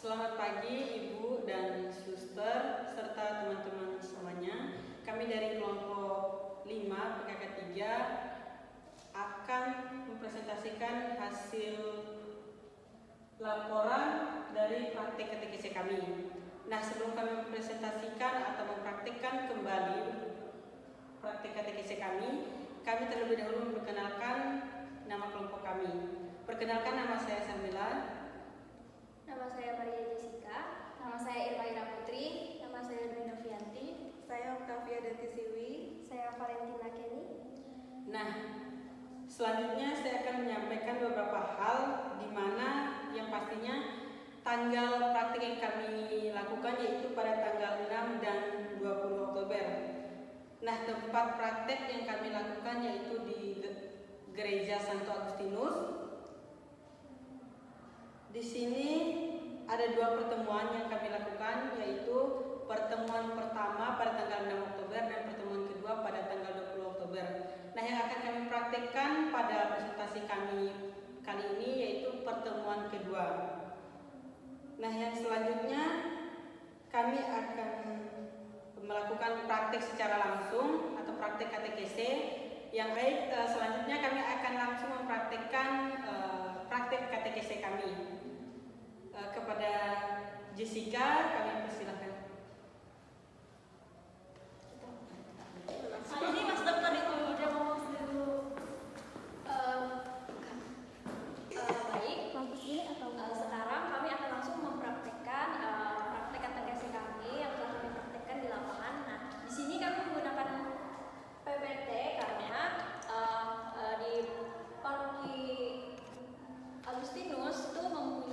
Selamat pagi Ibu dan Suster serta teman-teman semuanya. Kami dari kelompok 5 PKK 3 akan mempresentasikan hasil laporan dari praktik KTKC kami. Nah, sebelum kami mempresentasikan atau mempraktikkan kembali praktik KTKC kami terlebih dahulu memperkenalkan nama kelompok kami. Perkenalkan, nama saya Samila. Nama saya Maria Jessica. Nama saya Irma Ira Putri. Nama saya Dwi Novianti. Saya Octavia Dantisiwi. Saya Valentina Kenny. Nah, selanjutnya saya akan menyampaikan beberapa hal di mana yang pastinya tanggal praktik yang kami lakukan yaitu pada tanggal 6 dan 20 Oktober. Nah, tempat praktek yang kami lakukan yaitu di Gereja Santo Agustinus. Di sini ada 2 pertemuan yang kami lakukan, yaitu pertemuan pertama pada tanggal 6 Oktober dan pertemuan kedua pada tanggal 20 Oktober. Nah, yang akan kami praktekkan pada presentasi kami kali ini yaitu pertemuan kedua. Nah, yang selanjutnya kami akan melakukan praktek secara langsung atau praktek KTKC. Yang baik, selanjutnya kami akan langsung mempraktekkan praktek KTKC kami. Kepada Jessica kami persilahkan. Jadi Mas Dokter itu udah ngomong dulu. Baik. Sekarang kami akan langsung mempraktekkan praktek KTKC kami yang telah kami praktekkan di lapangan. Nah, di sini kami menggunakan PPT karena di Parki Agustinus itu mempunyai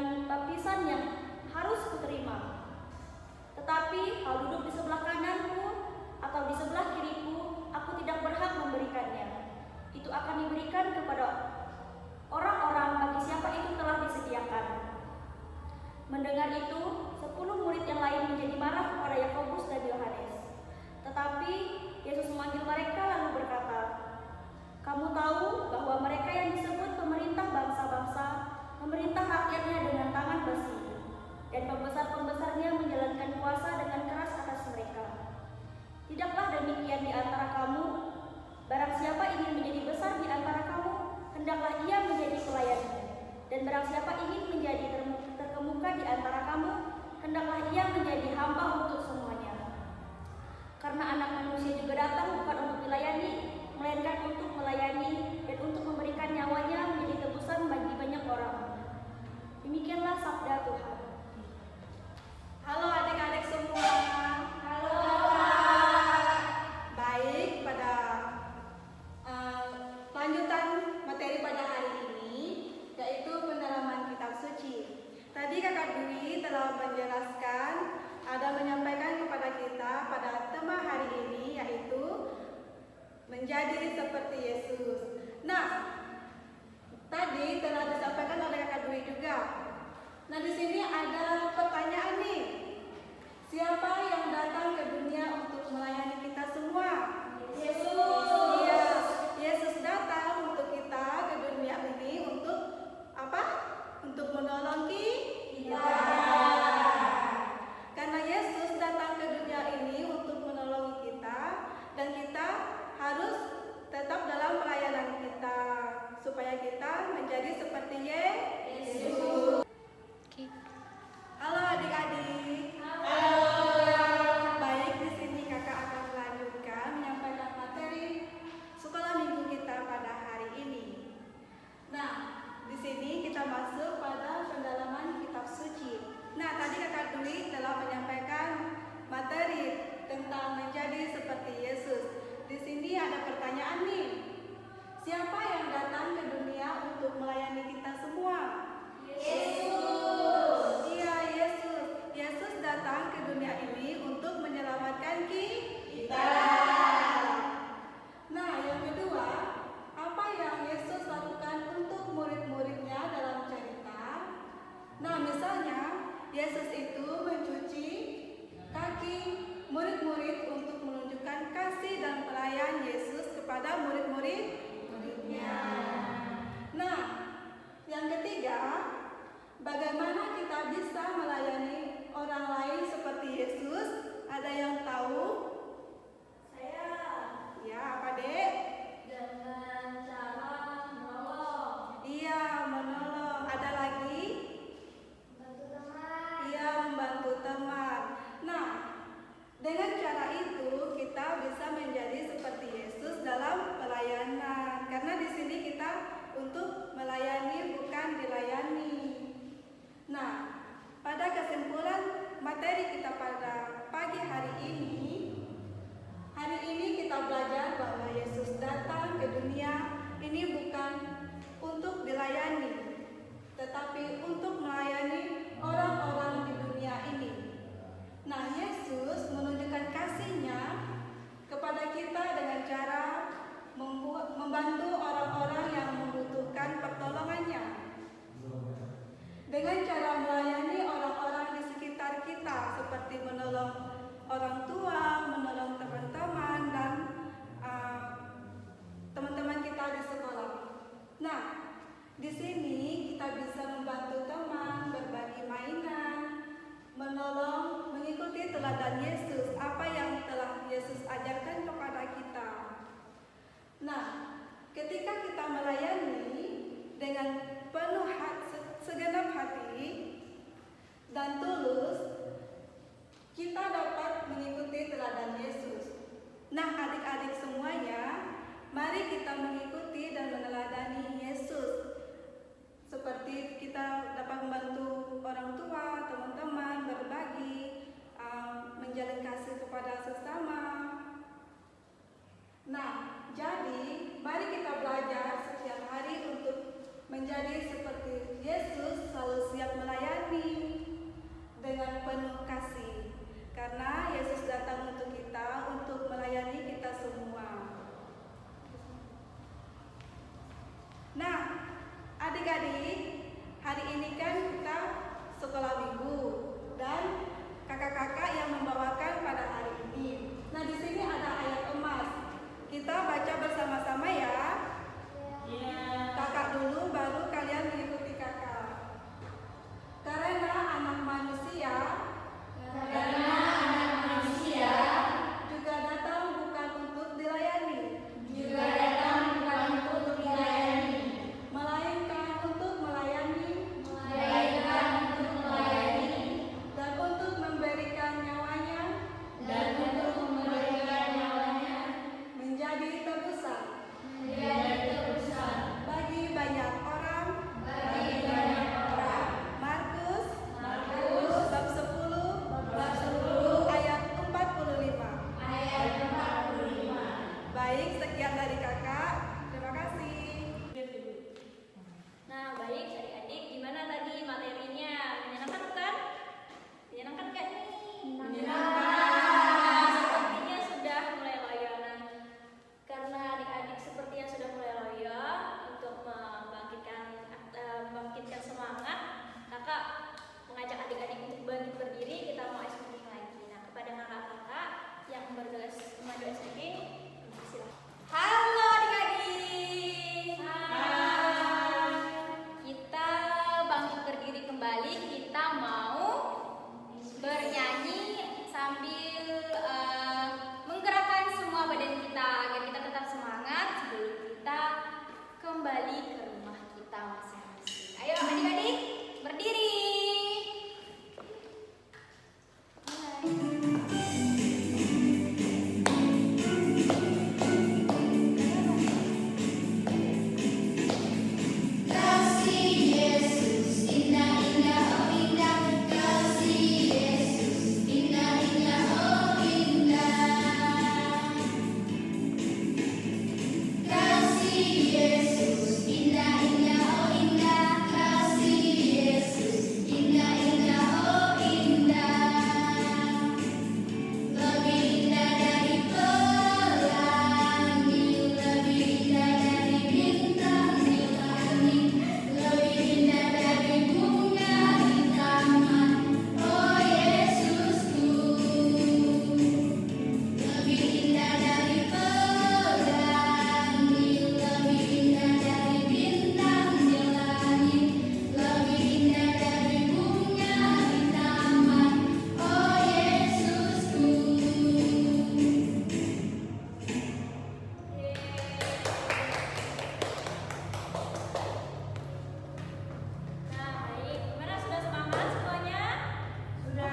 dengan baptisan yang harus kuterima. Tetapi hal duduk di sebelah kananku atau di sebelah kiriku, aku tidak berhak memberikannya. Itu akan diberikan kepada orang-orang bagi siapa itu telah disediakan. Mendengar itu, 10 murid yang lain menjadi marah kepada Yakobus dan Yohanes. Tetapi Yesus memanggil mereka lalu berkata, "Kamu tahu bahwa mereka yang disebut pemerintah bangsa-bangsa memerintah rakyatnya dengan tangan besi, dan pembesar-pembesarnya menjalankan kuasa dengan keras atas mereka. Tidaklah demikian di antara kamu. Barang siapa ingin menjadi besar di antara kamu, hendaklah ia menjadi pelayanmu. Dan barang siapa ingin menjadi terkemuka di antara kamu, hendaklah ia menjadi hamba untuk semuanya. Karena Anak Manusia juga datang bukan untuk dilayani, melainkan untuk melayani dan untuk memberikan nyawanya menjadi tebusan bagi banyak orang." Demikianlah sabda Tuhan. Halo adik-adik semua. Halo. Baik, pada lanjutan materi pada hari ini, yaitu pendalaman kitab suci. Tadi Kakak Dwi telah menjelaskan, ada menyampaikan kepada kita pada tema hari ini, yaitu menjadi seperti Yesus. Nah, tadi telah disampaikan oleh Kakak Dwi juga. Nah, di sini ada pertanyaan nih. Siapa yang datang ke dunia untuk melayani kita semua? Yesus. Iya, Yesus datang untuk kita ke dunia ini untuk apa? Untuk menolong kita. Karena Yesus datang ke dunia ini untuk menolong kita, dan kita harus tetap dalam pelayanan kita supaya kita menjadi seperti Yesus. Halo adik-adik. Baik, di sini Kakak akan melanjutkan menyampaikan materi sekolah minggu kita pada hari ini. Nah, di sini kita masuk pada pendalaman kitab suci. Nah, tadi Kakak Dwi telah menyampaikan materi tentang menjadi seperti Yesus. Di sini ada pertanyaan nih. Siapa yang datang ke dunia untuk melayani kita semua? Yesus. Iya, Yesus. Yesus datang ke dunia ini untuk menyelamatkan kita. Nah, yang kedua, apa yang Yesus lakukan untuk murid-muridnya dalam cerita? Nah, misalnya Yesus itu mencuci kaki murid-murid untuk menunjukkan kasih dan pelayan Yesus kepada murid-muridnya. Nah, yang ketiga, bagaimana kita bisa melayani orang lain seperti Yesus? Ada yang tahu? Saya. Ya, apa Dek? Dengan cara menolong. Iya, menolong. Ada lagi? Bantu teman. Iya, membantu teman. Nah, dengan cara itu kita bisa menjadi seperti Yesus dalam pelayanan. Karena di sini kita untuk melayani bukan dilayani. Nah, pada kesimpulan materi kita pada pagi hari ini kita belajar bahwa Yesus datang ke dunia ini bukan untuk dilayani, tetapi untuk melayani orang-orang di dunia ini. Nah, Yesus menunjukkan kasih-Nya kepada kita dengan cara membantu orang-orang yang membutuhkan pertolongannya. Dengan cara melayani orang-orang di sekitar kita, seperti menolong orang tua, menolong teman-teman, dan teman-teman kita di sekolah. Nah, di sini kita bisa membantu teman, berbagi mainan, menolong, mengikuti teladan Yesus, apa yang telah Yesus ajarkan kepada kita. Nah, ketika kita melayani dengan penuh segenap hati dan tulus, kita dapat mengikuti teladan Yesus. Nah, adik-adik semuanya, mari kita mengikuti dan meneladani Yesus. Seperti kita dapat membantu orang tua, teman-teman, berbagi, menjalin kasih kepada sesama. Nah, jadi mari kita belajar setiap hari untuk menjadi seperti Yesus, selalu siap siap melayani dengan penuh kasih. Karena Yesus datang untuk kita, untuk melayani kita semua. Nah, adik-adik, hari ini kan kita sekolah minggu dan kakak-kakak yang membawakan pada hari ini. Nah, di sini ada ayat emas. Kita baca bersama-sama ya. Kakak dulu, baru kalian mengikuti kakak. Karena anak manusia juga datang bukan untuk dilayani, melainkan untuk melayani dan untuk memberikan nyawanya menjadi tebusan bagi banyak orang. Markus bab 10 ayat 45. Baik, sekian dari kakak. Terima kasih. Nah, baik adik-adik, gimana tadi materinya? Menyenangkan bukan? Menyenangkan kan nih? Sepertinya sudah mulai loyo. Nah, karena adik-adik sepertinya sudah mulai loyo untuk membangkitkan semangat, kakak mengajak adik-adik untuk bangkit berdiri. Kita mau ice cream lagi. Nah, kepada kakak-kakak yang bertugas maju ice cream, silakan. Halo adik-adik. Kita bangkit berdiri kembali. Kita mau bernyanyi sambil menggerakkan semua badan kita agar kita tetap semangat sebelum kita kembali ke rumah kita masing-masing. Ayo adik-adik, berdiri. Kasih Yesus indah indah oh indah, kasih Yesus indah indah oh indah, kasih Yesus indah indah oh indah, kasih Yesus indah indah oh indah, lebih indah dari pelangi, lebih indah dari bintang di langit, lebih indah dari bunga di taman, oh Yesusku, lebih indah dari pelangi, lebih indah dari bintang di langit, lebih indah dari bunga di taman, oh Yesusku. Nah, baik. Gimana, sudah semangat semuanya? Sudah.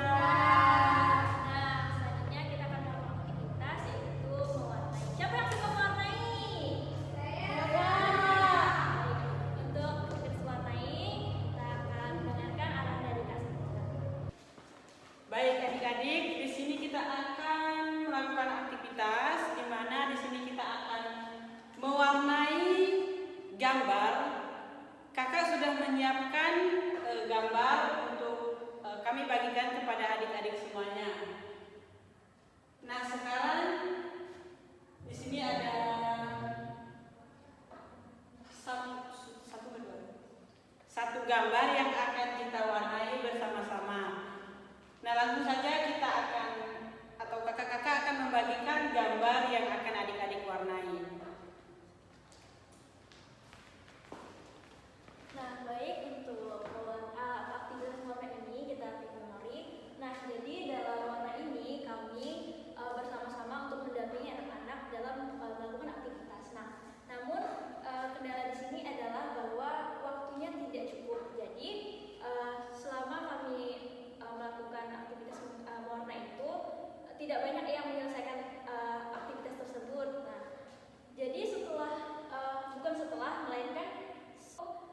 Nah, selanjutnya kita akan melakukan aktivitas yaitu mewarnai. Siapa yang suka mewarnai? Saya. Baik. Untuk aktivitas mewarnai, kita akan mendengarkan arahan dari Kak Sandra. Baik adik-adik, di sini kita akan melakukan aktivitas di mana di sini kita akan mewarnai gambar. Kakak sudah menyiapkan gambar untuk kami bagikan kepada adik-adik semuanya. Nah, sekarang di sini ada satu gambar yang akan kita warnai bersama-sama. Nah, langsung saja kita akan atau kakak-kakak akan membagikan gambar yang akan adik-adik warnai. Nah, baik, untuk aktivitas warna ini kita ambil memori. Nah, jadi dalam warna ini kami bersama-sama untuk mendampingi anak-anak dalam melakukan aktivitas. Nah, namun kendala di sini adalah bahwa waktunya tidak cukup. Jadi selama kami melakukan aktivitas mewarna itu tidak banyak yang menyelesaikan aktivitas tersebut. Nah, jadi melainkan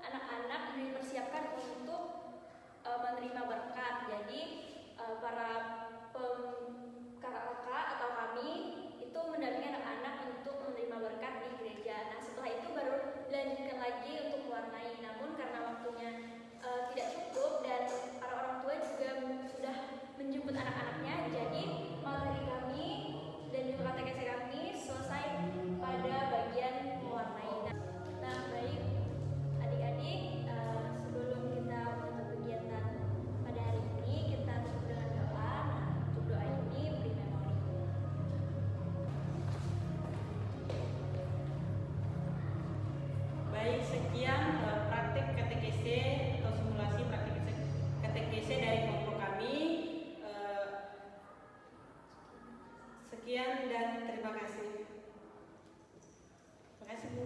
anak-anak dipersiapkan untuk menerima berkat. Jadi para kakak-kakak atau kami itu mendampingi anak-anak untuk menerima berkat di gereja. Nah, setelah itu baru dilanjutkan lagi untuk mewarnai. Namun karena waktunya tidak cukup dan Sekian dan terima kasih. Terima kasih Bu.